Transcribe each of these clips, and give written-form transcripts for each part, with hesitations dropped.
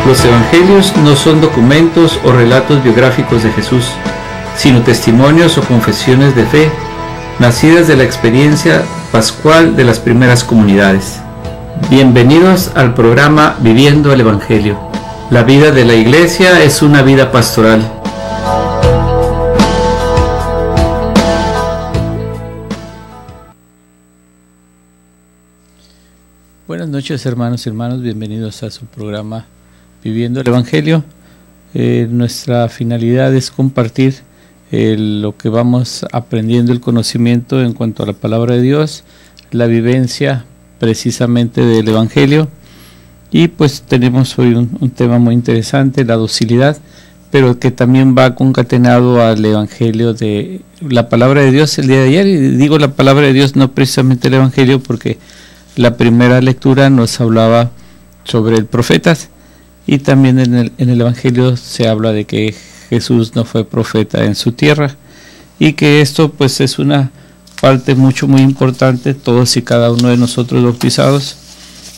Los evangelios no son documentos o relatos biográficos de Jesús, sino testimonios o confesiones de fe, nacidas de la experiencia pascual de las primeras comunidades. Bienvenidos al programa Viviendo el Evangelio. La vida de la Iglesia es una vida pastoral. Buenas noches, hermanos y hermanas, bienvenidos a su programa Viviendo el Evangelio. Nuestra finalidad es compartir lo que vamos aprendiendo, el conocimiento en cuanto a la palabra de Dios, la vivencia precisamente del Evangelio. Y pues tenemos hoy un tema muy interesante, la docilidad, pero que también va concatenado al Evangelio de la palabra de Dios el día de ayer. Y digo la palabra de Dios, no precisamente el Evangelio, porque la primera lectura nos hablaba sobre el profetas, y también en el Evangelio se habla de que Jesús no fue profeta en su tierra, y que esto pues es una parte muy importante. Todos y cada uno de nosotros bautizados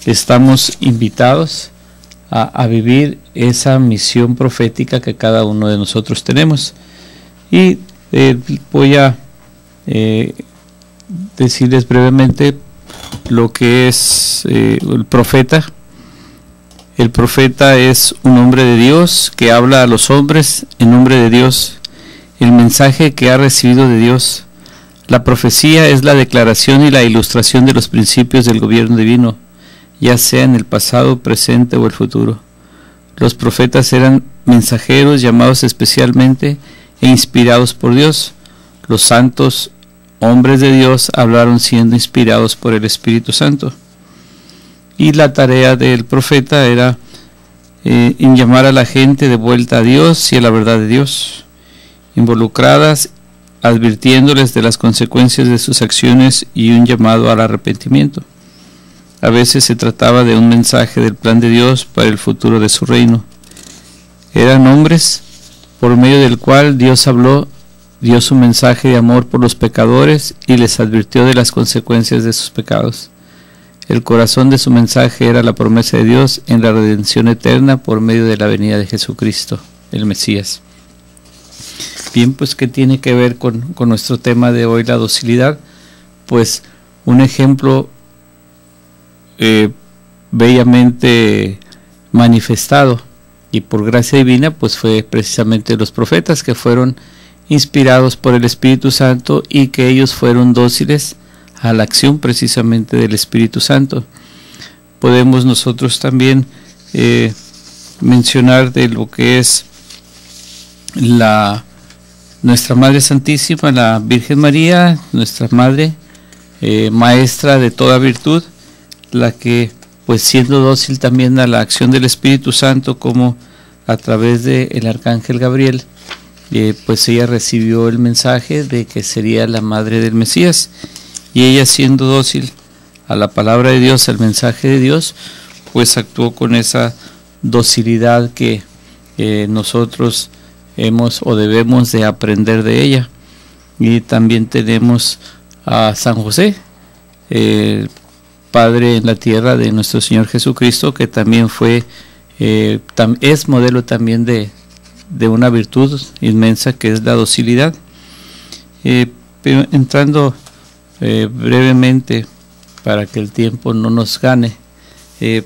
estamos invitados a vivir esa misión profética que cada uno de nosotros tenemos. Y voy a decirles brevemente lo que es el profeta. El profeta es un hombre de Dios que habla a los hombres en nombre de Dios, el mensaje que ha recibido de Dios. La profecía es la declaración y la ilustración de los principios del gobierno divino, ya sea en el pasado, presente o el futuro. Los profetas eran mensajeros llamados especialmente e inspirados por Dios. Los santos hombres de Dios hablaron siendo inspirados por el Espíritu Santo. Y la tarea del profeta era en llamar a la gente de vuelta a Dios y a la verdad de Dios, involucradas, advirtiéndoles de las consecuencias de sus acciones y un llamado al arrepentimiento. A veces se trataba de un mensaje del plan de Dios para el futuro de su reino. Eran hombres por medio del cual Dios habló, dio su mensaje de amor por los pecadores y les advirtió de las consecuencias de sus pecados. El corazón de su mensaje era la promesa de Dios en la redención eterna por medio de la venida de Jesucristo, el Mesías. Bien, pues ¿qué tiene que ver con nuestro tema de hoy, la docilidad? Pues un ejemplo bellamente manifestado y por gracia divina pues fue precisamente los profetas, que fueron inspirados por el Espíritu Santo y que ellos fueron dóciles a la acción precisamente del Espíritu Santo. Podemos nosotros también mencionar de lo que es nuestra Madre Santísima, la Virgen María, nuestra Madre, maestra de toda virtud, la que pues siendo dócil también a la acción del Espíritu Santo, como a través del Arcángel Gabriel, pues ella recibió el mensaje de que sería la madre del Mesías, y ella siendo dócil a la palabra de Dios, al mensaje de Dios, pues actuó con esa docilidad que nosotros hemos o debemos de aprender de ella. Y también tenemos a San José, Padre en la tierra de nuestro Señor Jesucristo, que también fue es modelo también de una virtud inmensa que es la docilidad. Pero entrando brevemente, para que el tiempo no nos gane,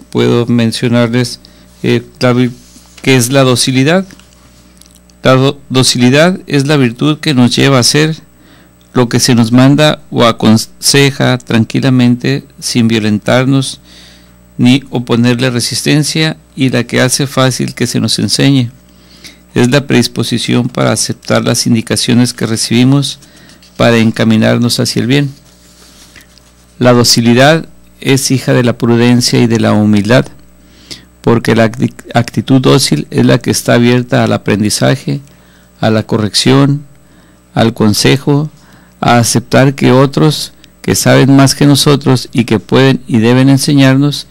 puedo mencionarles qué es la docilidad. La docilidad es la virtud que nos lleva a hacer lo que se nos manda o aconseja tranquilamente, sin violentarnos ni oponerle resistencia, y la que hace fácil que se nos enseñe. Es la predisposición para aceptar las indicaciones que recibimos para encaminarnos hacia el bien. La docilidad es hija de la prudencia y de la humildad, porque la actitud dócil es la que está abierta al aprendizaje, a la corrección, al consejo, a aceptar que otros que saben más que nosotros y que pueden y deben enseñarnos,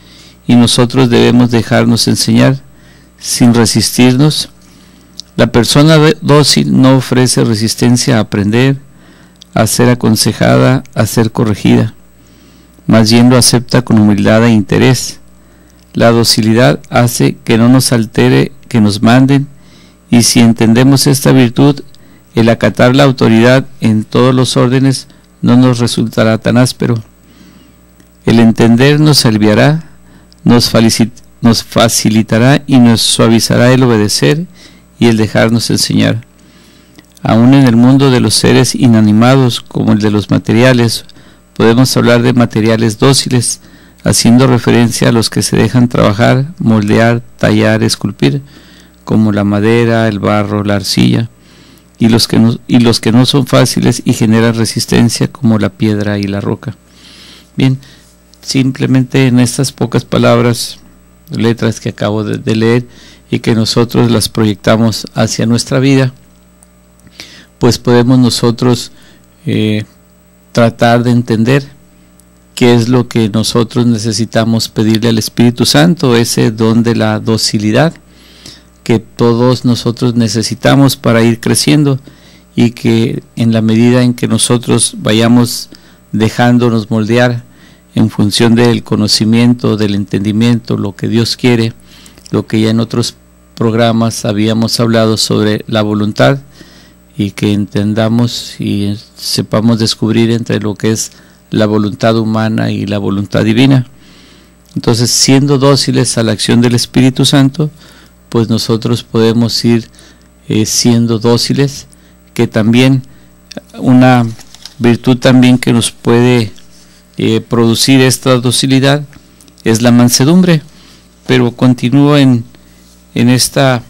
y nosotros debemos dejarnos enseñar sin resistirnos. La persona dócil no ofrece resistencia a aprender, a ser aconsejada, a ser corregida. Más bien lo acepta con humildad e interés. La docilidad hace que no nos altere que nos manden, y si entendemos esta virtud, el acatar la autoridad en todos los órdenes no nos resultará tan áspero. El entender nos aliviará, nos facilitará y nos suavizará el obedecer y el dejarnos enseñar. Aún en el mundo de los seres inanimados como el de los materiales, podemos hablar de materiales dóciles, haciendo referencia a los que se dejan trabajar, moldear, tallar, esculpir, como la madera, el barro, la arcilla, y los que no son fáciles y generan resistencia, como la piedra y la roca. Bien, simplemente en estas pocas palabras, letras que acabo de leer y que nosotros las proyectamos hacia nuestra vida, pues podemos nosotros tratar de entender qué es lo que nosotros necesitamos pedirle al Espíritu Santo, ese don de la docilidad que todos nosotros necesitamos para ir creciendo, y que en la medida en que nosotros vayamos dejándonos moldear en función del conocimiento, del entendimiento, lo que Dios quiere, lo que ya en otros programas habíamos hablado sobre la voluntad, y que entendamos y sepamos descubrir entre lo que es la voluntad humana y la voluntad divina. Entonces, siendo dóciles a la acción del Espíritu Santo, pues nosotros podemos ir siendo dóciles, que también una virtud también que nos puede producir esta docilidad es la mansedumbre. Pero continúo en este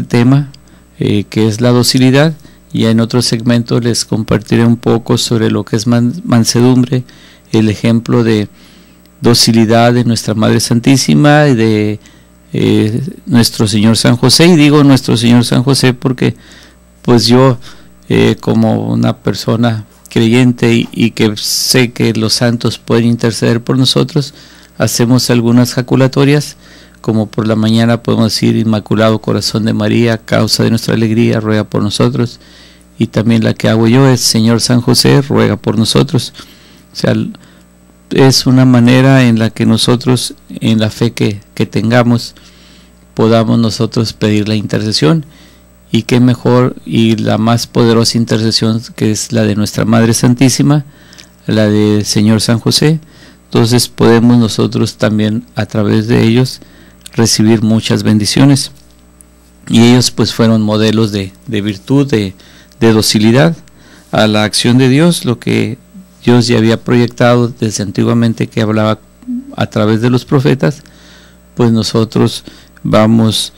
tema que es la docilidad. Ya en otro segmento les compartiré un poco sobre lo que es mansedumbre, el ejemplo de docilidad de nuestra Madre Santísima y de nuestro Señor San José. Y digo nuestro Señor San José porque pues yo como una persona creyente y que sé que los santos pueden interceder por nosotros, hacemos algunas jaculatorias, como por la mañana podemos decir: Inmaculado Corazón de María, causa de nuestra alegría, ruega por nosotros. Y también la que hago yo es: Señor San José, ruega por nosotros. O sea, es una manera en la que nosotros, en la fe que tengamos, podamos nosotros pedir la intercesión. Y qué mejor y la más poderosa intercesión, que es la de nuestra Madre Santísima, la de Señor San José. Entonces podemos nosotros también a través de ellos recibir muchas bendiciones, y ellos pues fueron modelos de virtud, de docilidad a la acción de Dios, lo que Dios ya había proyectado desde antiguamente, que hablaba a través de los profetas. Pues nosotros vamos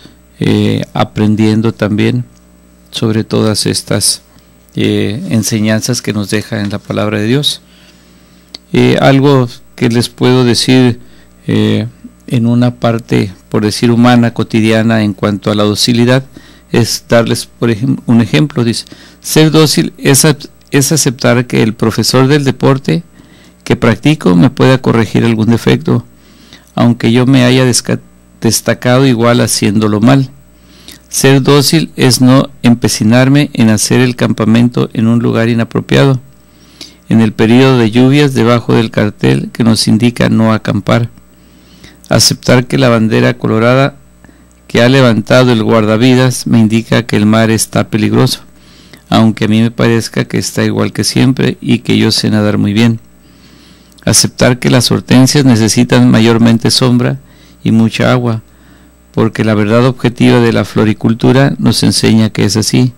aprendiendo también sobre todas estas enseñanzas que nos deja en la palabra de Dios. Algo que les puedo decir en una parte, por decir, humana, cotidiana, en cuanto a la docilidad, es darles, por ejemplo, un ejemplo. Dice: ser dócil es aceptar que el profesor del deporte que practico me pueda corregir algún defecto, aunque yo me haya destacado igual haciéndolo mal. Ser dócil es no empecinarme en hacer el campamento en un lugar inapropiado, en el periodo de lluvias, debajo del cartel que nos indica no acampar. Aceptar que la bandera colorada que ha levantado el guardavidas me indica que el mar está peligroso, aunque a mí me parezca que está igual que siempre y que yo sé nadar muy bien. Aceptar que las hortensias necesitan mayormente sombra y mucha agua, porque la verdad objetiva de la floricultura nos enseña que es así,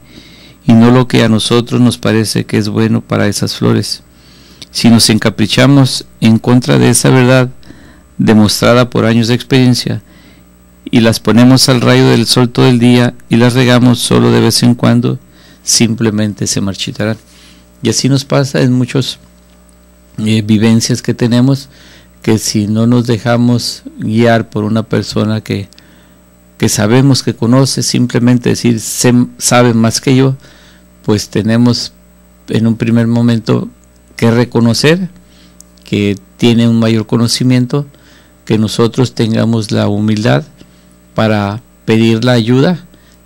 y no lo que a nosotros nos parece que es bueno para esas flores. Si nos encaprichamos en contra de esa verdad demostrada por años de experiencia, y las ponemos al rayo del sol todo el día y las regamos solo de vez en cuando, simplemente se marchitarán. Y así nos pasa en muchas vivencias que tenemos, que si no nos dejamos guiar por una persona que sabemos que conoce, simplemente decir sabe más que yo, pues tenemos en un primer momento que reconocer que tiene un mayor conocimiento, que nosotros tengamos la humildad para pedir la ayuda,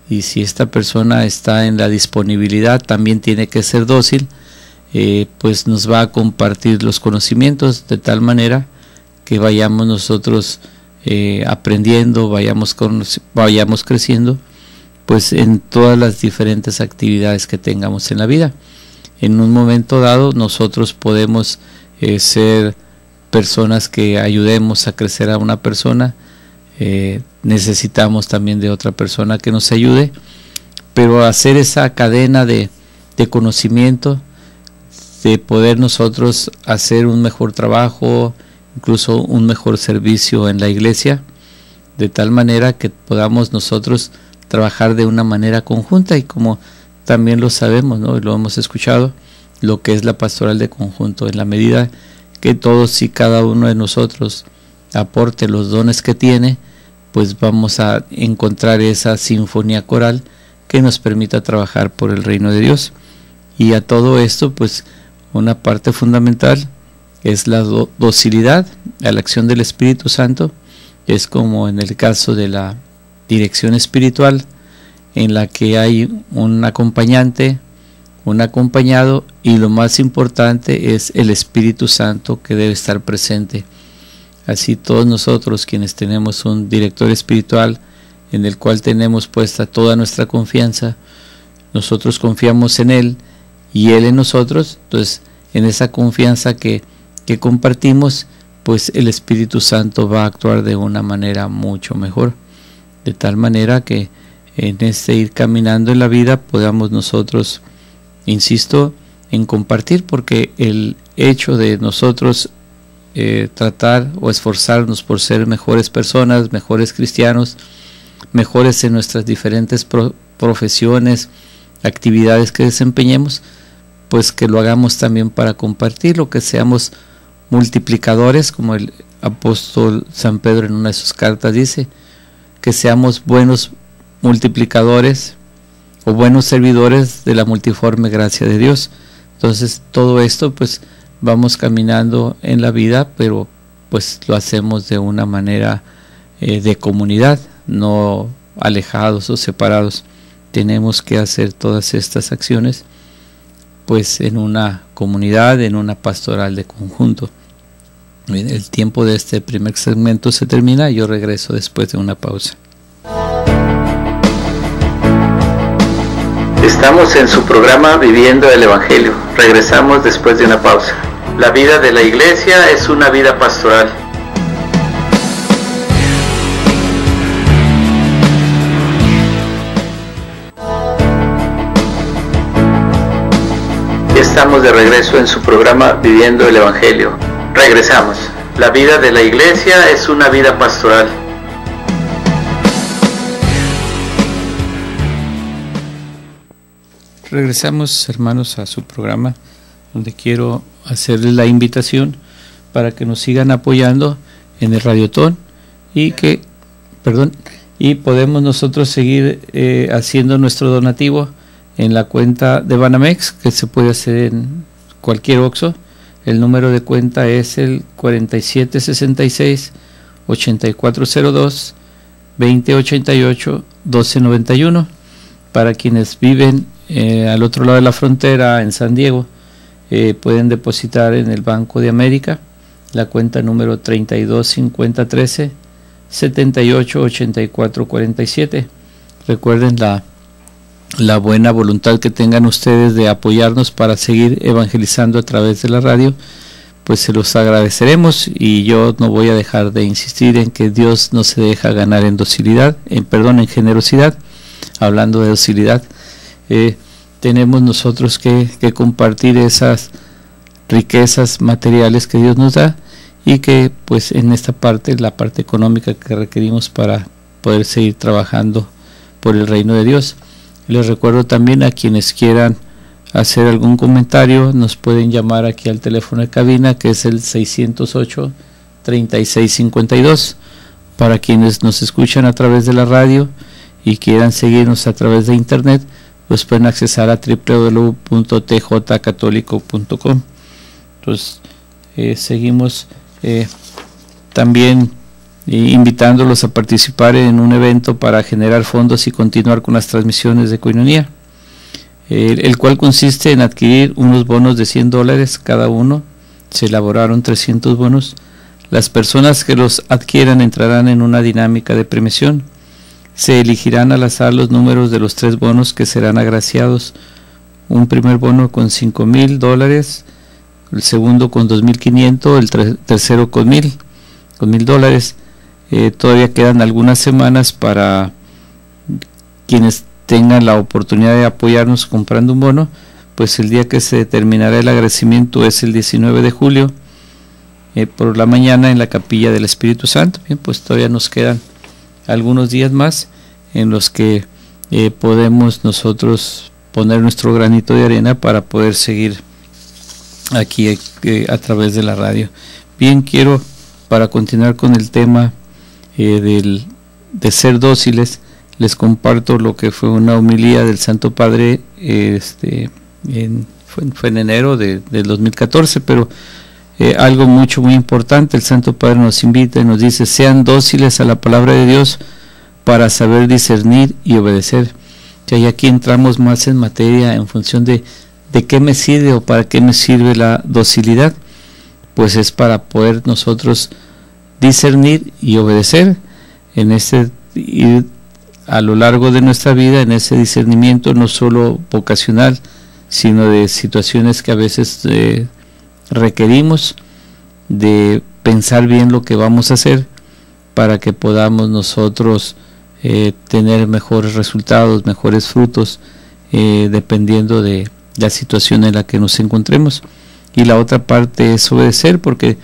y si esta persona está en la disponibilidad, también tiene que ser dócil, pues nos va a compartir los conocimientos de tal manera que vayamos nosotros aprendiendo, vayamos creciendo, pues en todas las diferentes actividades que tengamos en la vida. En un momento dado nosotros podemos ser personas que ayudemos a crecer a una persona, necesitamos también de otra persona que nos ayude, pero hacer esa cadena de conocimiento, de poder nosotros hacer un mejor trabajo, incluso un mejor servicio en la iglesia, de tal manera que podamos nosotros trabajar de una manera conjunta, y como también lo sabemos, ¿no?, y lo hemos escuchado, lo que es la pastoral de conjunto, en la medida que todos y cada uno de nosotros aporte los dones que tiene, pues vamos a encontrar esa sinfonía coral que nos permita trabajar por el reino de Dios. Y a todo esto, pues una parte fundamental es la docilidad a la acción del Espíritu Santo. Es como en el caso de la dirección espiritual, en la que hay un acompañante, un acompañado, y lo más importante es el Espíritu Santo, que debe estar presente. Así todos nosotros, quienes tenemos un director espiritual en el cual tenemos puesta toda nuestra confianza, nosotros confiamos en Él y Él en nosotros. Entonces, en esa confianza que compartimos, pues el Espíritu Santo va a actuar de una manera mucho mejor, de tal manera que en este ir caminando en la vida podamos nosotros, insisto, en compartir, porque el hecho de nosotros tratar o esforzarnos por ser mejores personas, mejores cristianos, mejores en nuestras diferentes profesiones, actividades que desempeñemos, pues que lo hagamos también para compartirlo, que seamos multiplicadores, como el apóstol San Pedro en una de sus cartas dice, que seamos buenos multiplicadores o buenos servidores de la multiforme gracia de Dios. Entonces todo esto pues vamos caminando en la vida, pero pues lo hacemos de una manera de comunidad, no alejados o separados. Tenemos que hacer todas estas acciones pues en una comunidad, en una pastoral de conjunto. El tiempo de este primer segmento se termina, yo regreso después de una pausa. Estamos en su programa Viviendo el Evangelio. Regresamos después de una pausa. La vida de la iglesia es una vida pastoral. Estamos de regreso en su programa Viviendo el Evangelio. Regresamos. La vida de la iglesia es una vida pastoral. Regresamos, hermanos, a su programa, donde quiero hacerles la invitación para que nos sigan apoyando en el Radiotón y podemos nosotros seguir haciendo nuestro donativo en la cuenta de Banamex, que se puede hacer en cualquier OXXO. El número de cuenta es el 4766-8402-2088-1291. Para quienes viven al otro lado de la frontera, en San Diego, pueden depositar en el Banco de América la cuenta número 325013-788447. Recuerden la buena voluntad que tengan ustedes de apoyarnos para seguir evangelizando a través de la radio, pues se los agradeceremos, y yo no voy a dejar de insistir en que Dios no se deja ganar en docilidad, en generosidad. Hablando de docilidad, tenemos nosotros que compartir esas riquezas materiales que Dios nos da, y que pues en esta parte, la parte económica que requerimos para poder seguir trabajando por el reino de Dios. Les recuerdo también, a quienes quieran hacer algún comentario, nos pueden llamar aquí al teléfono de cabina, que es el 608-3652. Para quienes nos escuchan a través de la radio y quieran seguirnos a través de internet, pues pueden accesar a www.tjcatólico.com. Entonces seguimos también invitándolos a participar en un evento para generar fondos y continuar con las transmisiones de Coinonía, el cual consiste en adquirir unos bonos de $100 cada uno. Se elaboraron 300 bonos. Las personas que los adquieran entrarán en una dinámica de premiación. Se elegirán al azar los números de los 3 bonos que serán agraciados. Un primer bono con $5,000, el segundo con $2,500, el tercero con $1,000. Todavía quedan algunas semanas para quienes tengan la oportunidad de apoyarnos comprando un bono. Pues el día que se determinará el agradecimiento es el 19 de julio, por la mañana en la Capilla del Espíritu Santo. Bien, pues todavía nos quedan algunos días más en los que podemos nosotros poner nuestro granito de arena para poder seguir aquí a través de la radio. Bien, quiero, para continuar con el tema de ser dóciles, les comparto lo que fue una homilía del Santo Padre, fue en enero del 2014, pero algo muy importante. El Santo Padre nos invita y nos dice: sean dóciles a la palabra de Dios para saber discernir y obedecer. Y aquí entramos más en materia en función de qué me sirve o para qué me sirve la docilidad. Pues es para poder nosotros discernir y obedecer y a lo largo de nuestra vida, en ese discernimiento no solo vocacional, sino de situaciones que a veces requerimos de pensar bien lo que vamos a hacer para que podamos nosotros tener mejores resultados, mejores frutos, dependiendo de la situación en la que nos encontremos. Y la otra parte es obedecer, porque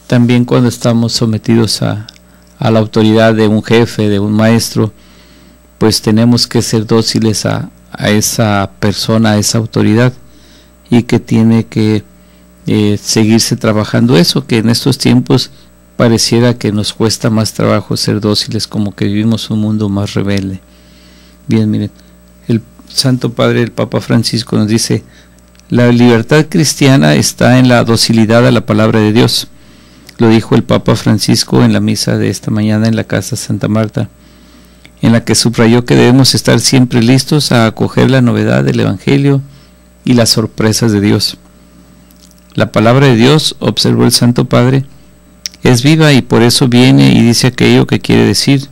también cuando estamos sometidos a la autoridad de un jefe, de un maestro, pues tenemos que ser dóciles a esa persona, a esa autoridad, y que tiene que seguirse trabajando eso, que en estos tiempos pareciera que nos cuesta más trabajo ser dóciles, como que vivimos un mundo más rebelde. Bien, miren, el Santo Padre, el Papa Francisco, nos dice: la libertad cristiana está en la docilidad a la palabra de Dios. Lo dijo el Papa Francisco en la misa de esta mañana en la Casa Santa Marta, en la que subrayó que debemos estar siempre listos a acoger la novedad del Evangelio y las sorpresas de Dios. La palabra de Dios, observó el Santo Padre, es viva y por eso viene y dice aquello que quiere decir,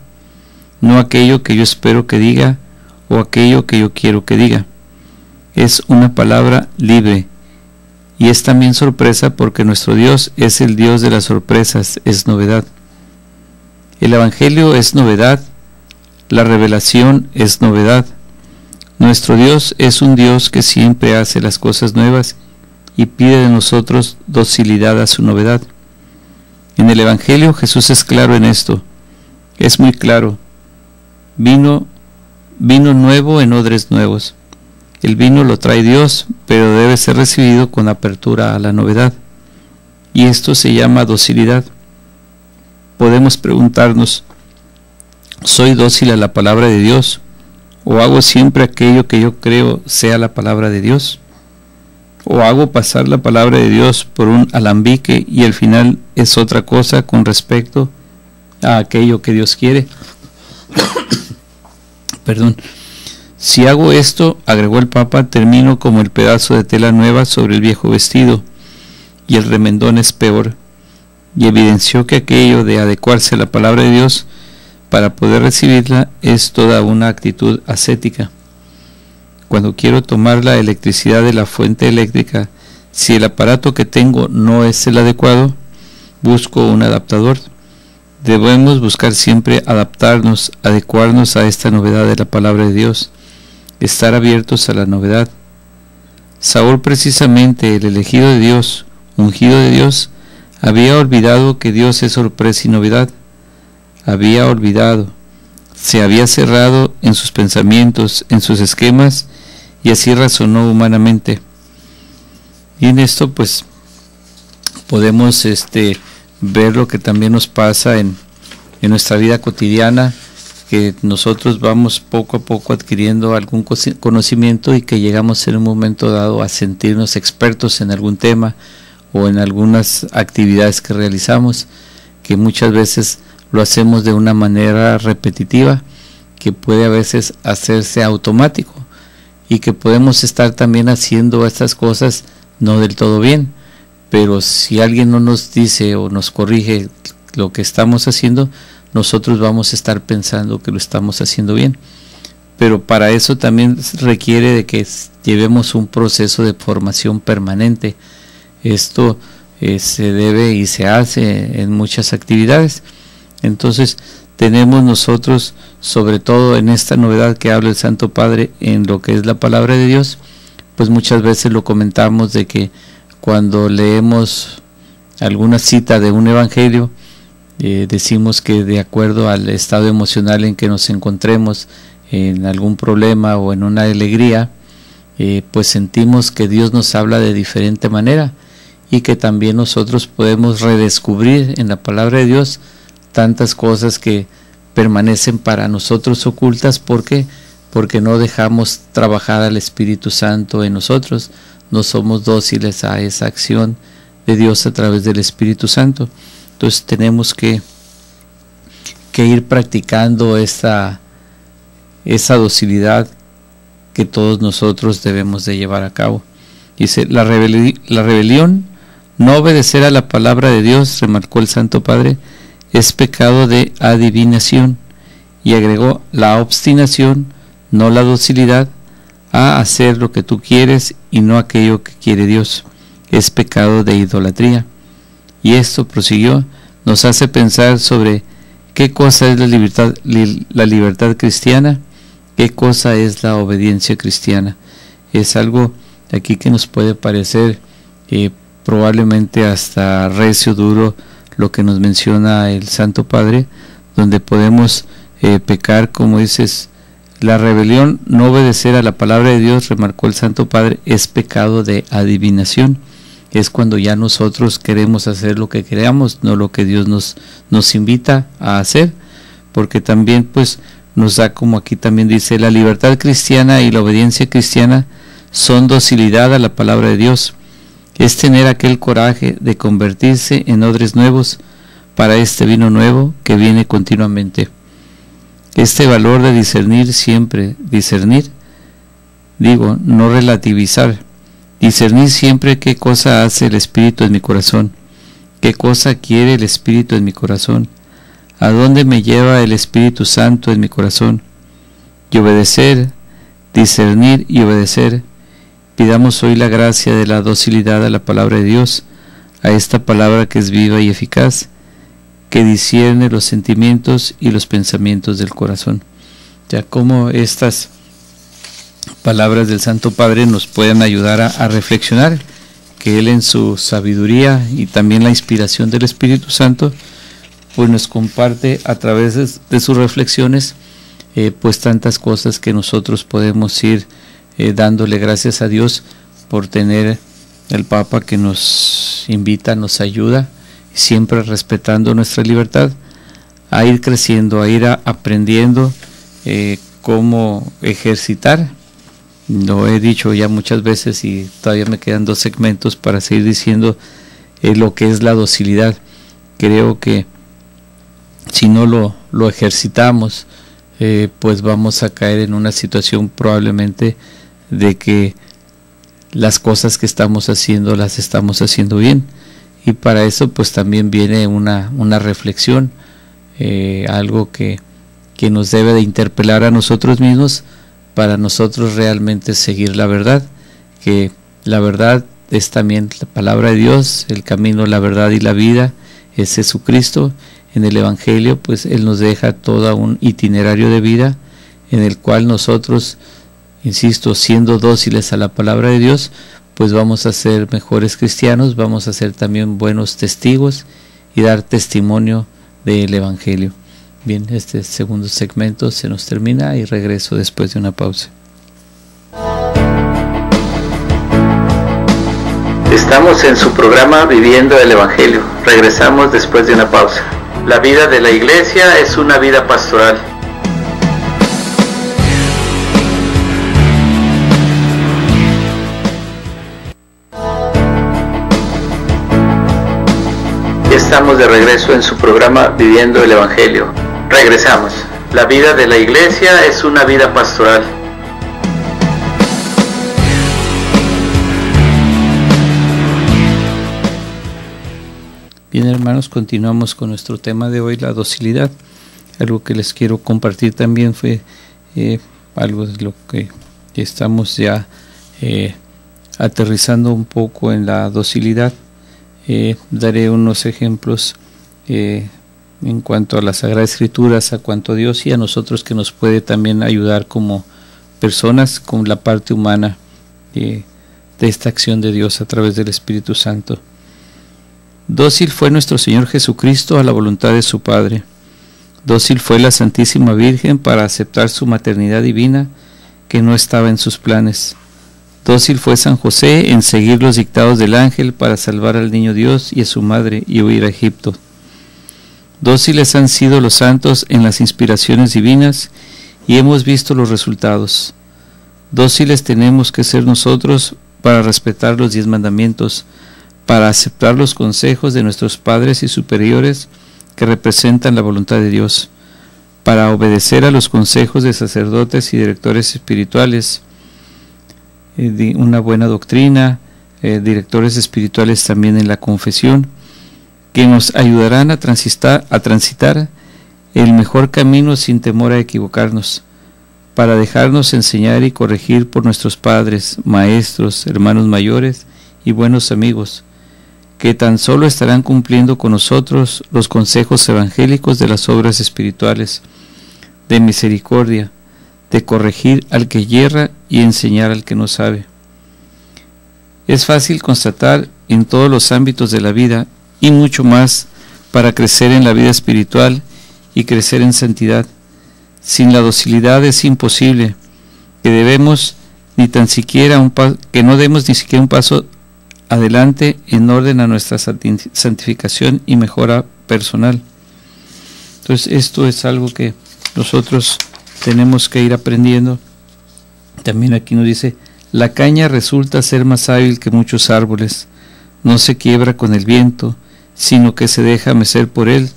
no aquello que yo espero que diga o aquello que yo quiero que diga. Es una palabra libre, y es también sorpresa porque nuestro Dios es el Dios de las sorpresas, es novedad. El Evangelio es novedad, la revelación es novedad. Nuestro Dios es un Dios que siempre hace las cosas nuevas y pide de nosotros docilidad a su novedad. En el Evangelio Jesús es claro en esto, es muy claro: vino nuevo en odres nuevos. El vino lo trae Dios, pero debe ser recibido con apertura a la novedad, y esto se llama docilidad. Podemos preguntarnos: ¿soy dócil a la palabra de Dios? ¿O hago siempre aquello que yo creo sea la palabra de Dios? ¿O hago pasar la palabra de Dios por un alambique y al final es otra cosa con respecto a aquello que Dios quiere? Perdón. Si hago esto, agregó el Papa, termino como el pedazo de tela nueva sobre el viejo vestido, y el remendón es peor. Y evidenció que aquello de adecuarse a la palabra de Dios para poder recibirla es toda una actitud ascética. Cuando quiero tomar la electricidad de la fuente eléctrica, si el aparato que tengo no es el adecuado, busco un adaptador. Debemos buscar siempre adaptarnos, adecuarnos a esta novedad de la palabra de Dios, estar abiertos a la novedad. Saúl, precisamente el elegido de Dios, ungido de Dios, había olvidado que Dios es sorpresa y novedad. Había olvidado, se había cerrado en sus pensamientos, en sus esquemas, y así razonó humanamente. Y en esto pues podemos ver lo que también nos pasa en nuestra vida cotidiana, que nosotros vamos poco a poco adquiriendo algún conocimiento y que llegamos en un momento dado a sentirnos expertos en algún tema o en algunas actividades que realizamos, que muchas veces lo hacemos de una manera repetitiva, que puede a veces hacerse automático, y que podemos estar también haciendo estas cosas no del todo bien, pero si alguien no nos dice o nos corrige lo que estamos haciendo, nosotros vamos a estar pensando que lo estamos haciendo bien. Pero para eso también requiere de que llevemos un proceso de formación permanente. Esto se debe y se hace en muchas actividades. Entonces tenemos nosotros, sobre todo en esta novedad que habla el Santo Padre en lo que es la palabra de Dios, pues muchas veces lo comentamos de que cuando leemos alguna cita de un evangelio, decimos que de acuerdo al estado emocional en que nos encontremos, en algún problema o en una alegría, pues sentimos que Dios nos habla de diferente manera, y que también nosotros podemos redescubrir en la palabra de Dios tantas cosas que permanecen para nosotros ocultas. ¿Por qué? Porque no dejamos trabajar al Espíritu Santo en nosotros, no somos dóciles a esa acción de Dios a través del Espíritu Santo. Entonces tenemos que ir practicando esa docilidad que todos nosotros debemos de llevar a cabo. Dice, la rebelión, no obedecer a la palabra de Dios, remarcó el Santo Padre, es pecado de adivinación, y agregó, la obstinación, no la docilidad, a hacer lo que tú quieres y no aquello que quiere Dios, es pecado de idolatría. Y esto, prosiguió, nos hace pensar sobre qué cosa es la libertad cristiana, qué cosa es la obediencia cristiana. Es algo aquí que nos puede parecer probablemente hasta recio, duro, lo que nos menciona el Santo Padre, donde podemos pecar, como dices, la rebelión, no obedecer a la palabra de Dios, remarcó el Santo Padre, es pecado de adivinación. Es cuando ya nosotros queremos hacer lo que queramos, no lo que Dios nos invita a hacer, porque también pues nos da, como aquí también dice, la libertad cristiana y la obediencia cristiana son docilidad a la palabra de Dios, es tener aquel coraje de convertirse en odres nuevos para este vino nuevo que viene continuamente. Este valor de discernir siempre, no relativizar, discernir siempre qué cosa hace el Espíritu en mi corazón, qué cosa quiere el Espíritu en mi corazón, a dónde me lleva el Espíritu Santo en mi corazón, y obedecer, discernir y obedecer. Pidamos hoy la gracia de la docilidad a la palabra de Dios, a esta palabra que es viva y eficaz, que discierne los sentimientos y los pensamientos del corazón. Ya como estas palabras del Santo Padre nos pueden ayudar a reflexionar, que Él en su sabiduría y también la inspiración del Espíritu Santo pues nos comparte a través de sus reflexiones pues tantas cosas que nosotros podemos ir dándole gracias a Dios por tener el Papa que nos invita, nos ayuda, siempre respetando nuestra libertad, a ir creciendo, a ir aprendiendo cómo ejercitar. Lo he dicho ya muchas veces y todavía me quedan 2 segmentos para seguir diciendo lo que es la docilidad. Creo que si no lo ejercitamos, pues vamos a caer en una situación probablemente de que las cosas que estamos haciendo las estamos haciendo bien, y para eso pues también viene una reflexión, algo que nos debe de interpelar a nosotros mismos para nosotros realmente seguir la verdad, que la verdad es también la palabra de Dios, el camino, la verdad y la vida es Jesucristo. En el Evangelio pues Él nos deja todo un itinerario de vida en el cual nosotros, insisto, siendo dóciles a la palabra de Dios, pues vamos a ser mejores cristianos, vamos a ser también buenos testigos y dar testimonio del Evangelio. Bien, este segundo segmento se nos termina y regreso después de una pausa. Estamos en su programa Viviendo el Evangelio. Regresamos después de una pausa. La vida de la Iglesia es una vida pastoral. Estamos de regreso en su programa Viviendo el Evangelio. Regresamos. La vida de la Iglesia es una vida pastoral. Bien, hermanos, continuamos con nuestro tema de hoy, la docilidad. Algo que les quiero compartir también fue algo de lo que estamos ya aterrizando un poco en la docilidad. Daré unos ejemplos en cuanto a las Sagradas Escrituras, a cuanto a Dios y a nosotros, que nos puede también ayudar como personas con la parte humana de esta acción de Dios a través del Espíritu Santo. Dócil fue nuestro Señor Jesucristo a la voluntad de su Padre. Dócil fue la Santísima Virgen para aceptar su maternidad divina, que no estaba en sus planes. Dócil fue San José en seguir los dictados del ángel para salvar al niño Dios y a su madre y huir a Egipto. Dóciles han sido los santos en las inspiraciones divinas y hemos visto los resultados. Dóciles tenemos que ser nosotros para respetar los 10 mandamientos, para aceptar los consejos de nuestros padres y superiores que representan la voluntad de Dios, para obedecer a los consejos de sacerdotes y directores espirituales, de una buena doctrina, directores espirituales también en la confesión, que nos ayudarán a transitar el mejor camino sin temor a equivocarnos, para dejarnos enseñar y corregir por nuestros padres, maestros, hermanos mayores y buenos amigos, que tan solo estarán cumpliendo con nosotros los consejos evangélicos de las obras espirituales, de misericordia, de corregir al que yerra y enseñar al que no sabe. Es fácil constatar en todos los ámbitos de la vida, y mucho más para crecer en la vida espiritual y crecer en santidad. Sin la docilidad es imposible que no demos ni siquiera un paso adelante en orden a nuestra santificación y mejora personal. Entonces esto es algo que nosotros tenemos que ir aprendiendo. También aquí nos dice: la caña resulta ser más hábil que muchos árboles, no se quiebra con el viento, sino que se deja mecer por él,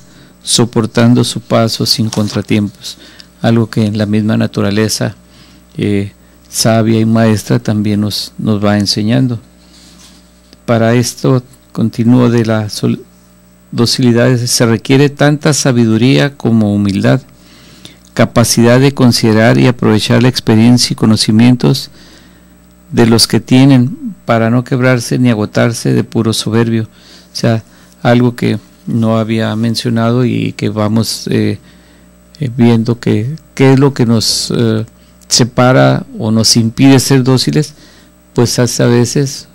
soportando su paso sin contratiempos. Algo que en la misma naturaleza sabia y maestra también nos va enseñando. Para esto, continúo, de la docilidad se requiere tanta sabiduría como humildad, capacidad de considerar y aprovechar la experiencia y conocimientos de los que tienen, para no quebrarse ni agotarse de puro soberbio. O sea, algo que no había mencionado y que vamos viendo que qué es lo que nos separa o nos impide ser dóciles, pues hace a veces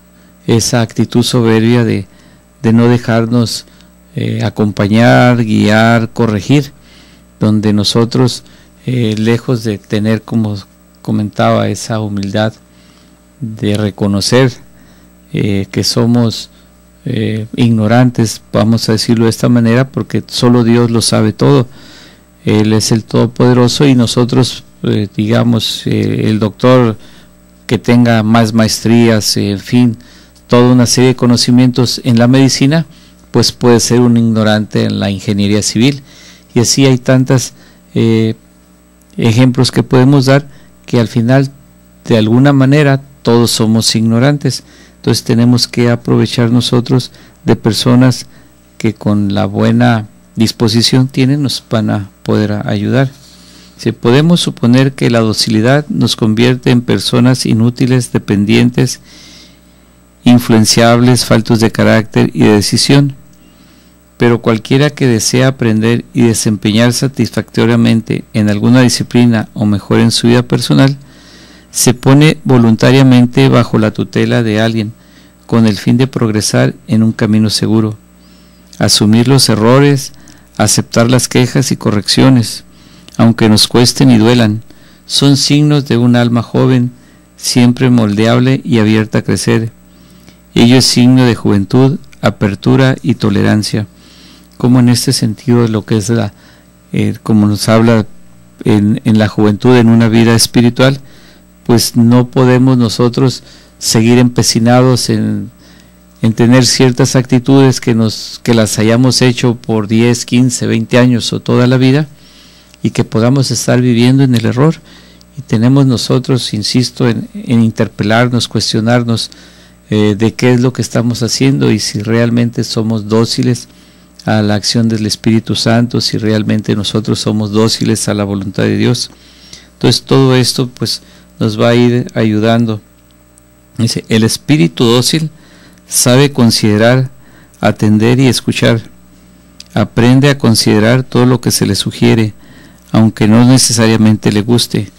esa actitud soberbia de no dejarnos acompañar, guiar, corregir, donde nosotros, lejos de tener, como comentaba, esa humildad de reconocer que somos ignorantes, vamos a decirlo de esta manera, porque solo Dios lo sabe todo. Él es el Todopoderoso y nosotros, digamos, el doctor que tenga más maestrías, en fin, toda una serie de conocimientos en la medicina, pues puede ser un ignorante en la ingeniería civil. Y así hay tantos ejemplos que podemos dar, que al final, de alguna manera, todos somos ignorantes. Entonces tenemos que aprovechar nosotros de personas que con la buena disposición tienen, nos van a poder ayudar. Si podemos suponer que la docilidad nos convierte en personas inútiles, dependientes, influenciables, faltos de carácter y de decisión, pero cualquiera que desea aprender y desempeñar satisfactoriamente en alguna disciplina o mejor en su vida personal, se pone voluntariamente bajo la tutela de alguien con el fin de progresar en un camino seguro, asumir los errores, aceptar las quejas y correcciones, aunque nos cuesten y duelan, son signos de un alma joven, siempre moldeable y abierta a crecer. Ello es signo de juventud, apertura y tolerancia. Como en este sentido, lo que es como nos habla en la juventud, en una vida espiritual, pues no podemos nosotros seguir empecinados en tener ciertas actitudes que las hayamos hecho por 10, 15, 20 años o toda la vida, y que podamos estar viviendo en el error. Y tenemos nosotros, insisto, en interpelarnos, cuestionarnos de qué es lo que estamos haciendo y si realmente somos dóciles a la acción del Espíritu Santo, si realmente nosotros somos dóciles a la voluntad de Dios. Entonces todo esto pues nos va a ir ayudando. Dice, el espíritu dócil sabe considerar, atender y escuchar. Aprende a considerar todo lo que se le sugiere, aunque no necesariamente le guste.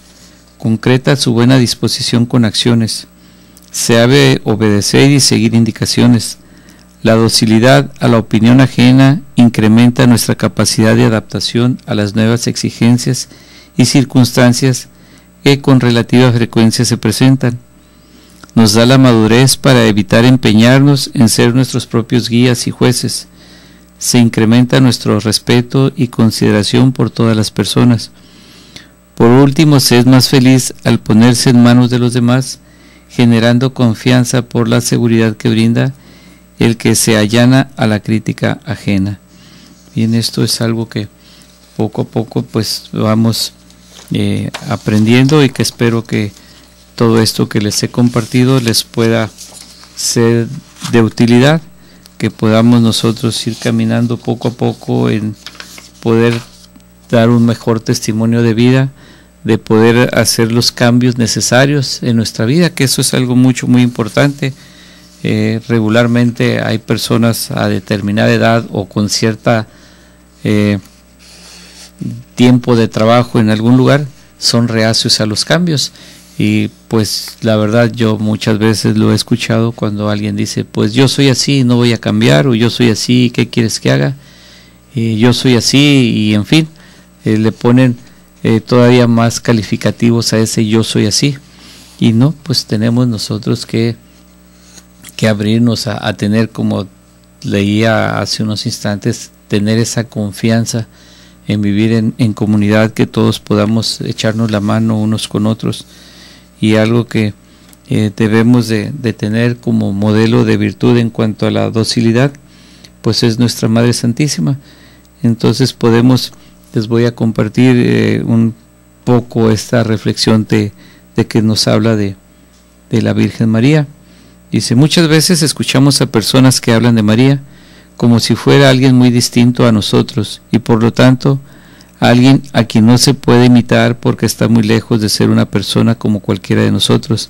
Concreta su buena disposición con acciones. Sabe obedecer y seguir indicaciones. La docilidad a la opinión ajena incrementa nuestra capacidad de adaptación a las nuevas exigencias y circunstancias que con relativa frecuencia se presentan. Nos da la madurez para evitar empeñarnos en ser nuestros propios guías y jueces. Se incrementa nuestro respeto y consideración por todas las personas. Por último, se es más feliz al ponerse en manos de los demás, generando confianza por la seguridad que brinda el que se allana a la crítica ajena. Bien, esto es algo que poco a poco pues vamos aprendiendo, y que espero que todo esto que les he compartido les pueda ser de utilidad, que podamos nosotros ir caminando poco a poco en poder dar un mejor testimonio de vida, de poder hacer los cambios necesarios en nuestra vida, que eso es algo muy importante. Regularmente hay personas a determinada edad o con cierta tiempo de trabajo en algún lugar, son reacios a los cambios, y pues la verdad yo muchas veces lo he escuchado cuando alguien dice, pues yo soy así, no voy a cambiar, o yo soy así, ¿qué quieres que haga? Yo soy así, y en fin, le ponen todavía más calificativos a ese yo soy así, y no, pues tenemos nosotros que abrirnos a tener, como leía hace unos instantes, tener esa confianza en vivir en comunidad, que todos podamos echarnos la mano unos con otros. Y algo que debemos de tener como modelo de virtud en cuanto a la docilidad, pues es nuestra Madre Santísima. Entonces les voy a compartir un poco esta reflexión de que nos habla de la Virgen María. Dice, muchas veces escuchamos a personas que hablan de María como si fuera alguien muy distinto a nosotros, y por lo tanto alguien a quien no se puede imitar porque está muy lejos de ser una persona como cualquiera de nosotros.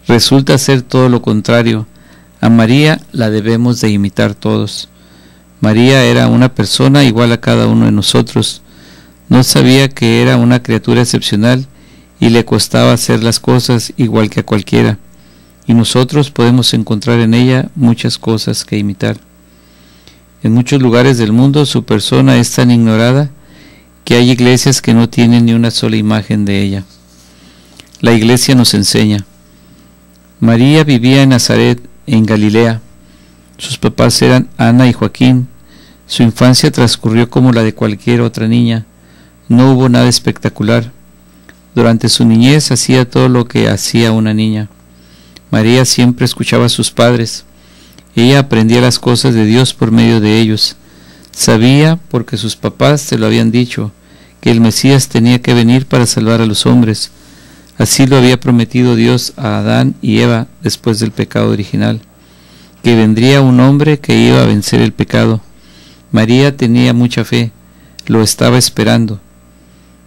Resulta ser todo lo contrario. A María la debemos de imitar todos. María era una persona igual a cada uno de nosotros. No sabía que era una criatura excepcional y le costaba hacer las cosas igual que a cualquiera. Y nosotros podemos encontrar en ella muchas cosas que imitar. En muchos lugares del mundo su persona es tan ignorada que hay iglesias que no tienen ni una sola imagen de ella. La iglesia nos enseña. María vivía en Nazaret, en Galilea. Sus papás eran Ana y Joaquín. Su infancia transcurrió como la de cualquier otra niña. No hubo nada espectacular. Durante su niñez hacía todo lo que hacía una niña. María siempre escuchaba a sus padres. Ella aprendía las cosas de Dios por medio de ellos. Sabía, porque sus papás se lo habían dicho, que el Mesías tenía que venir para salvar a los hombres. Así lo había prometido Dios a Adán y Eva después del pecado original, que vendría un hombre que iba a vencer el pecado. María tenía mucha fe, lo estaba esperando,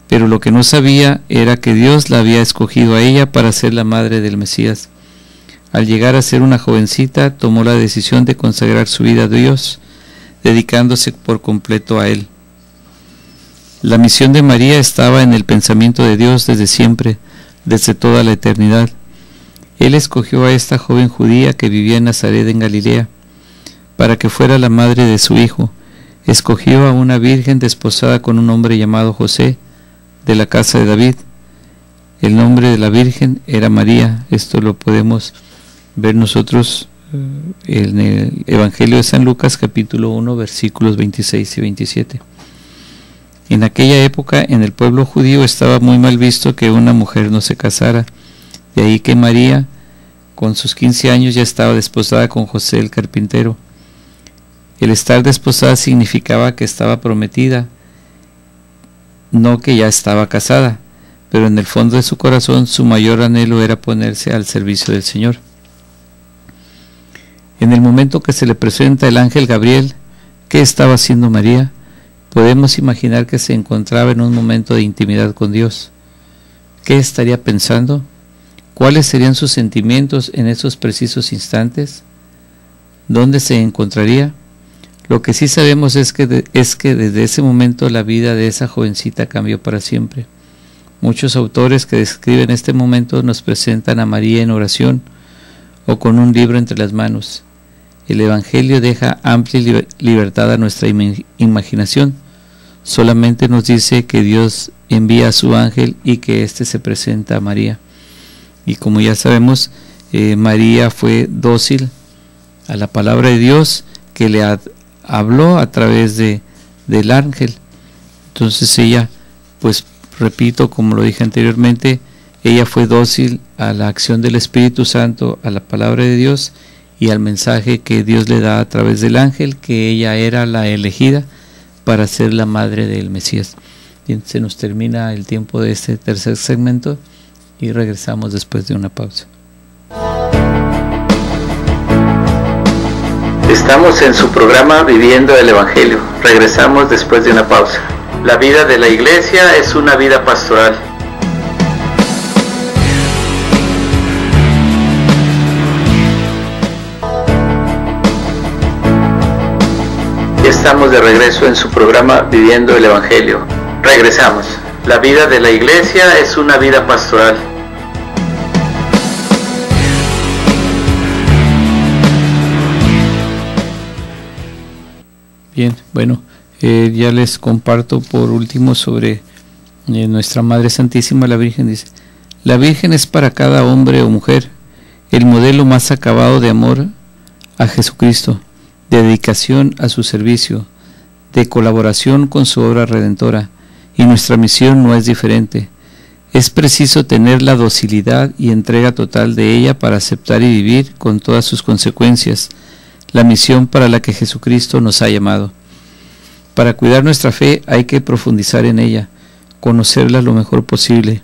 pero lo que no sabía era que Dios la había escogido a ella para ser la madre del Mesías. Al llegar a ser una jovencita, tomó la decisión de consagrar su vida a Dios, dedicándose por completo a Él. La misión de María estaba en el pensamiento de Dios desde siempre, desde toda la eternidad. Él escogió a esta joven judía que vivía en Nazaret, en Galilea, para que fuera la madre de su hijo. Escogió a una virgen desposada con un hombre llamado José, de la casa de David. El nombre de la virgen era María. Esto lo podemos ver nosotros en el Evangelio de San Lucas, capítulo 1, versículos 26 y 27. En aquella época, en el pueblo judío estaba muy mal visto que una mujer no se casara. De ahí que María, con sus 15 años, ya estaba desposada con José el carpintero. El estar desposada significaba que estaba prometida, no que ya estaba casada, pero en el fondo de su corazón su mayor anhelo era ponerse al servicio del Señor. En el momento que se le presenta el ángel Gabriel, ¿Qué estaba haciendo María? Podemos imaginar que se encontraba en un momento de intimidad con Dios. ¿Qué estaría pensando? ¿Cuáles serían sus sentimientos en esos precisos instantes? ¿Dónde se encontraría? Lo que sí sabemos es que desde ese momento la vida de esa jovencita cambió para siempre. Muchos autores que describen este momento nos presentan a María en oración o con un libro entre las manos. El Evangelio deja amplia libertad a nuestra imaginación. Solamente nos dice que Dios envía a su ángel y que éste se presenta a María. Y como ya sabemos, María fue dócil a la palabra de Dios que le habló a través del ángel. Entonces ella, pues repito, como lo dije anteriormente, ella fue dócil a la acción del Espíritu Santo, a la palabra de Dios y al mensaje que Dios le da a través del ángel, que ella era la elegida para ser la madre del Mesías. Bien, se nos termina el tiempo de este tercer segmento y regresamos después de una pausa. Estamos en su programa Viviendo el Evangelio. Regresamos después de una pausa. La vida de la iglesia es una vida pastoral. Estamos de regreso en su programa Viviendo el Evangelio. Regresamos. La vida de la iglesia es una vida pastoral. Bien, bueno, ya les comparto por último sobre nuestra Madre Santísima, la Virgen. Dice: la Virgen es para cada hombre o mujer el modelo más acabado de amor a Jesucristo, de dedicación a su servicio, de colaboración con su obra redentora, y nuestra misión no es diferente. Es preciso tener la docilidad y entrega total de ella para aceptar y vivir con todas sus consecuencias la misión para la que Jesucristo nos ha llamado. Para cuidar nuestra fe hay que profundizar en ella, conocerla lo mejor posible.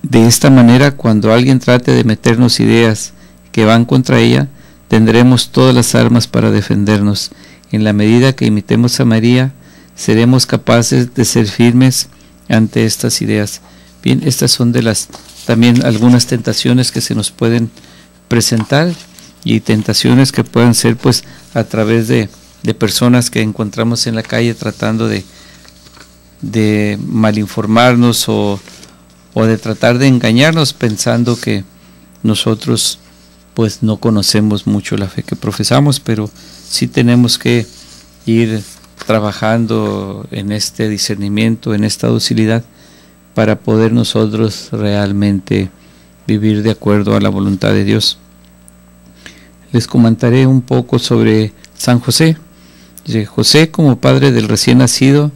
De esta manera, cuando alguien trate de meternos ideas que van contra ella, tendremos todas las armas para defendernos. En la medida que imitemos a María, seremos capaces de ser firmes ante estas ideas. Bien, estas son de las también algunas tentaciones que se nos pueden presentar, y tentaciones que puedan ser pues a través de personas que encontramos en la calle tratando de malinformarnos o de tratar de engañarnos pensando que nosotros pues no conocemos mucho la fe que profesamos, pero sí tenemos que ir trabajando en este discernimiento, en esta docilidad, para poder nosotros realmente vivir de acuerdo a la voluntad de Dios. Les comentaré un poco sobre San José. José, como padre del recién nacido,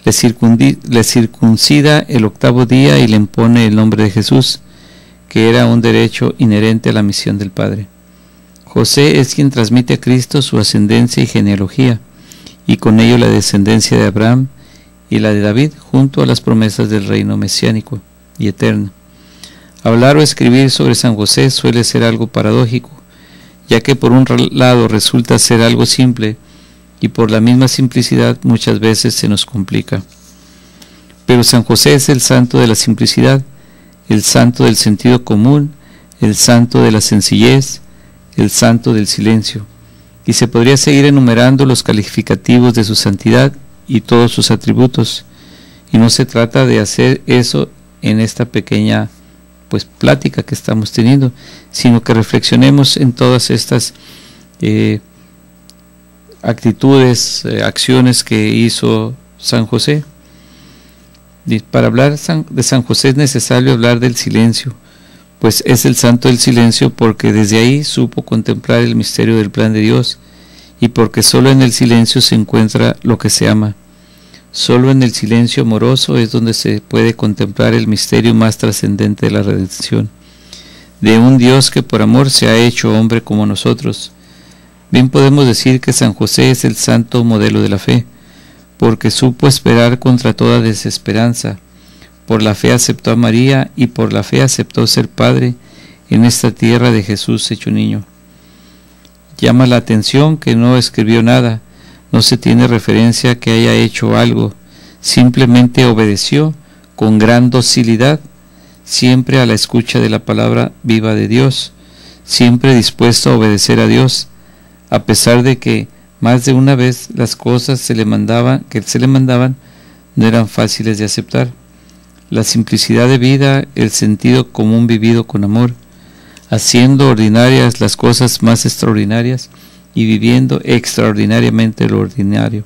le circuncida el 8º día y le impone el nombre de Jesús, que era un derecho inherente a la misión del Padre. José es quien transmite a Cristo su ascendencia y genealogía, y con ello la descendencia de Abraham y la de David, junto a las promesas del reino mesiánico y eterno. Hablar o escribir sobre San José suele ser algo paradójico, ya que por un lado resulta ser algo simple, y por la misma simplicidad muchas veces se nos complica. Pero San José es el santo de la simplicidad, el santo del sentido común, el santo de la sencillez, el santo del silencio, y se podría seguir enumerando los calificativos de su santidad y todos sus atributos, y no se trata de hacer eso en esta pequeña pues plática que estamos teniendo, sino que reflexionemos en todas estas actitudes, acciones que hizo San José. Para hablar de San José es necesario hablar del silencio, pues es el santo del silencio porque desde ahí supo contemplar el misterio del plan de Dios, y porque solo en el silencio se encuentra lo que se ama. Solo en el silencio amoroso es donde se puede contemplar el misterio más trascendente de la redención, de un Dios que por amor se ha hecho hombre como nosotros. Bien podemos decir que San José es el santo modelo de la fe, porque supo esperar contra toda desesperanza. Por la fe aceptó a María y por la fe aceptó ser padre en esta tierra de Jesús hecho niño. Llama la atención que no escribió nada, no se tiene referencia que haya hecho algo, simplemente obedeció con gran docilidad, siempre a la escucha de la palabra viva de Dios, siempre dispuesto a obedecer a Dios, a pesar de que más de una vez las cosas que se le mandaban no eran fáciles de aceptar. La simplicidad de vida, el sentido común vivido con amor, haciendo ordinarias las cosas más extraordinarias y viviendo extraordinariamente lo ordinario,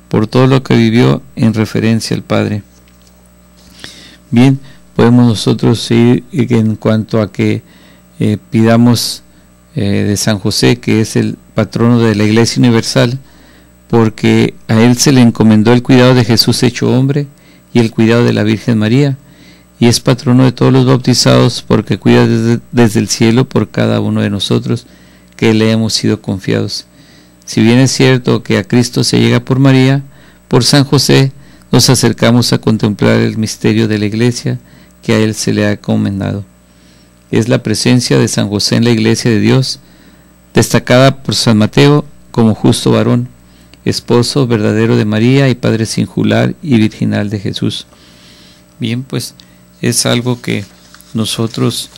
por todo lo que vivió en referencia al Padre. Bien, podemos nosotros ir en cuanto a que pidamos de San José, que es el patrono de la Iglesia Universal, porque a él se le encomendó el cuidado de Jesús hecho hombre y el cuidado de la Virgen María, y es patrono de todos los bautizados porque cuida desde el cielo por cada uno de nosotros que le hemos sido confiados. Si bien es cierto que a Cristo se llega por María, por San José nos acercamos a contemplar el misterio de la Iglesia que a él se le ha encomendado. Es la presencia de San José en la Iglesia de Dios, destacada por San Mateo como justo varón, esposo verdadero de María y padre singular y virginal de Jesús. Bien, pues es algo que nosotros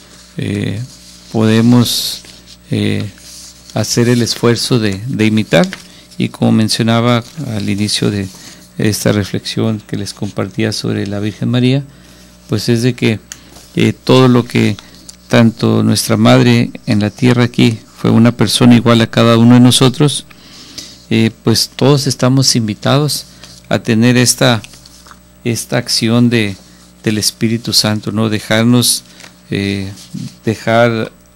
podemos hacer el esfuerzo de imitar, y como mencionaba al inicio de esta reflexión que les compartía sobre la Virgen María, pues es de que todo lo que tanto nuestra madre en la tierra aquí fue una persona igual a cada uno de nosotros, pues todos estamos invitados a tener esta acción del Espíritu Santo, ¿no? Dejar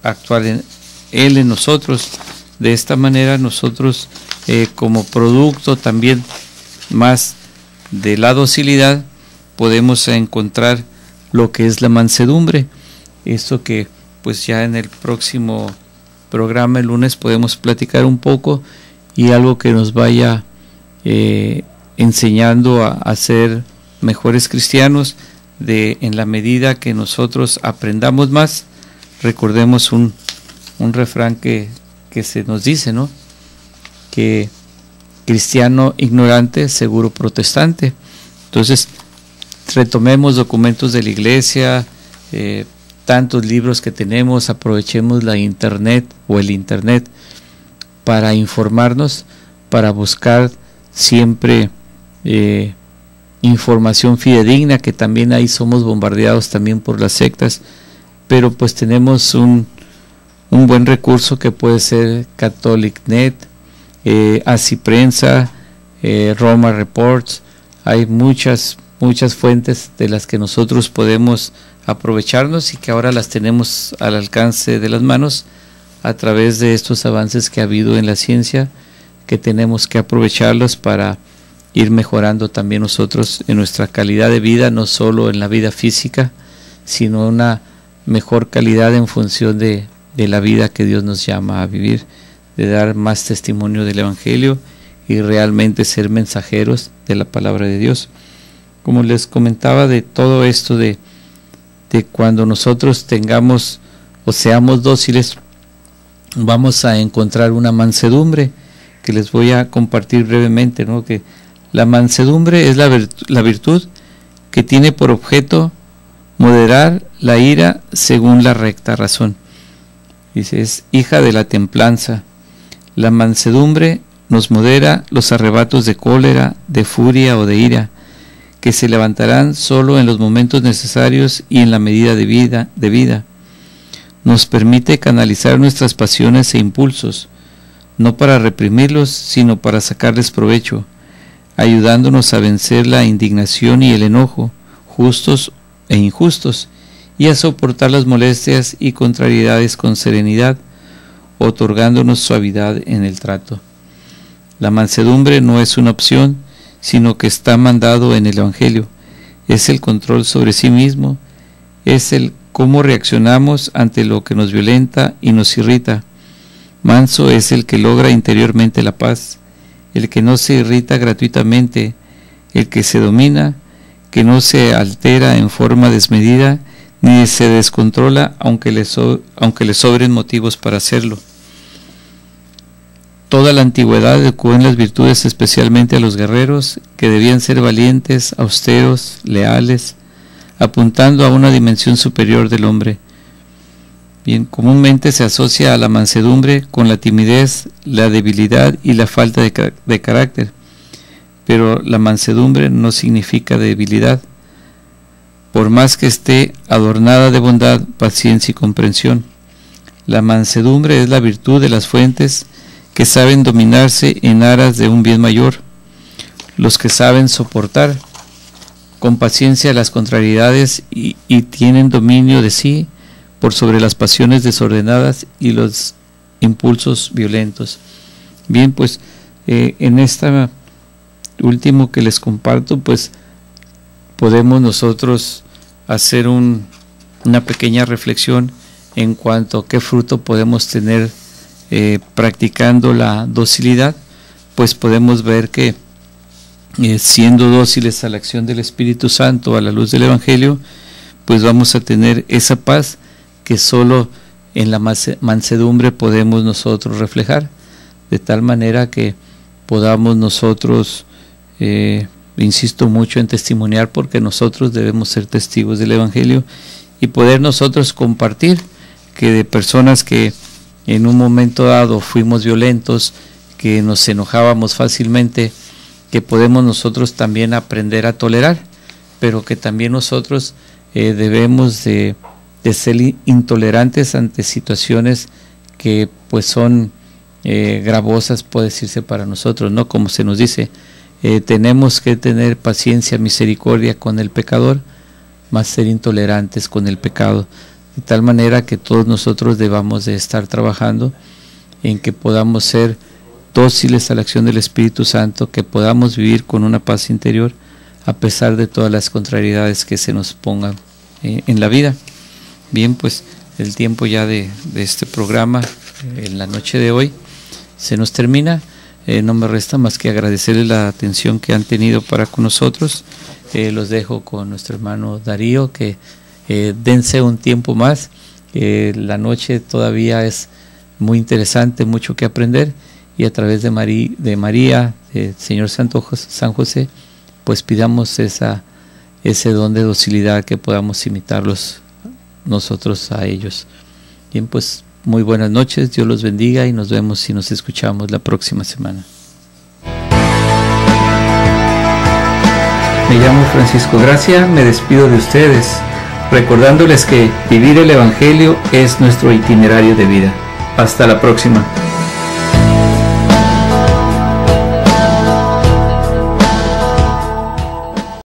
actuar Él en nosotros. De esta manera nosotros como producto también más de la docilidad podemos encontrar lo que es la mansedumbre. Esto que pues ya en el próximo programa el lunes podemos platicar un poco, y algo que nos vaya enseñando a ser mejores cristianos en la medida que nosotros aprendamos más. Recordemos un refrán que se nos dice, ¿no? Que cristiano ignorante, seguro protestante. Entonces, retomemos documentos de la Iglesia, tantos libros que tenemos, aprovechemos la internet o el internet para informarnos, para buscar siempre información fidedigna, que también ahí somos bombardeados también por las sectas, pero pues tenemos un buen recurso que puede ser CatholicNet, Así Prensa, Roma Reports. Hay muchas fuentes de las que nosotros podemos aprovecharnos y que ahora las tenemos al alcance de las manos a través de estos avances que ha habido en la ciencia, que tenemos que aprovecharlos para ir mejorando también nosotros en nuestra calidad de vida, no solo en la vida física, sino una mejor calidad en función de la vida que Dios nos llama a vivir, de dar más testimonio del Evangelio y realmente ser mensajeros de la palabra de Dios. Como les comentaba, de todo esto de cuando nosotros tengamos o seamos dóciles, vamos a encontrar una mansedumbre que les voy a compartir brevemente, ¿no? Que la mansedumbre es la virtud que tiene por objeto moderar la ira según la recta razón. Dice, es hija de la templanza. La mansedumbre nos modera los arrebatos de cólera, de furia o de ira, que se levantarán solo en los momentos necesarios y en la medida de vida. Nos permite canalizar nuestras pasiones e impulsos, no para reprimirlos, sino para sacarles provecho, ayudándonos a vencer la indignación y el enojo, justos e injustos, y a soportar las molestias y contrariedades con serenidad, otorgándonos suavidad en el trato. La mansedumbre no es una opción, sino que está mandado en el Evangelio. Es el control sobre sí mismo, es el cómo reaccionamos ante lo que nos violenta y nos irrita. Manso es el que logra interiormente la paz, el que no se irrita gratuitamente, el que se domina, que no se altera en forma desmedida, ni se descontrola aunque le sobren motivos para hacerlo. toda la antigüedad educó en las virtudes, especialmente a los guerreros, que debían ser valientes, austeros, leales, apuntando a una dimensión superior del hombre. Bien, comúnmente se asocia a la mansedumbre con la timidez, la debilidad y la falta de carácter, pero la mansedumbre no significa debilidad, por más que esté adornada de bondad, paciencia y comprensión. La mansedumbre es la virtud de las fuentes que saben dominarse en aras de un bien mayor, los que saben soportar con paciencia las contrariedades y tienen dominio de sí por sobre las pasiones desordenadas y los impulsos violentos. Bien, pues en esta último que les comparto, pues podemos nosotros hacer una pequeña reflexión en cuanto a qué fruto podemos tener practicando la docilidad. Pues podemos ver que siendo dóciles a la acción del Espíritu Santo, a la luz del Evangelio, pues vamos a tener esa paz que solo en la mansedumbre podemos nosotros reflejar, de tal manera que podamos nosotros, insisto mucho en testimoniar, porque nosotros debemos ser testigos del Evangelio y poder nosotros compartir que de personas que en un momento dado fuimos violentos, que nos enojábamos fácilmente, que podemos nosotros también aprender a tolerar, pero que también nosotros debemos de ser intolerantes ante situaciones que pues son gravosas, puede decirse, para nosotros, ¿no? Como se nos dice, tenemos que tener paciencia, misericordia con el pecador, más ser intolerantes con el pecado, de tal manera que todos nosotros debamos de estar trabajando en que podamos ser dóciles a la acción del Espíritu Santo, que podamos vivir con una paz interior a pesar de todas las contrariedades que se nos pongan en la vida. Bien, pues el tiempo ya de este programa en la noche de hoy se nos termina. No me resta más que agradecerles la atención que han tenido para con nosotros. Los dejo con nuestro hermano Darío, que dense un tiempo más. La noche todavía es muy interesante, mucho que aprender, y a través de María, del Señor San José, pues pidamos ese don de docilidad, que podamos imitarlos nosotros a ellos. Bien, pues muy buenas noches, Dios los bendiga y nos vemos y nos escuchamos la próxima semana. Me llamo Francisco Gracia, me despido de ustedes, recordándoles que vivir el Evangelio es nuestro itinerario de vida. Hasta la próxima.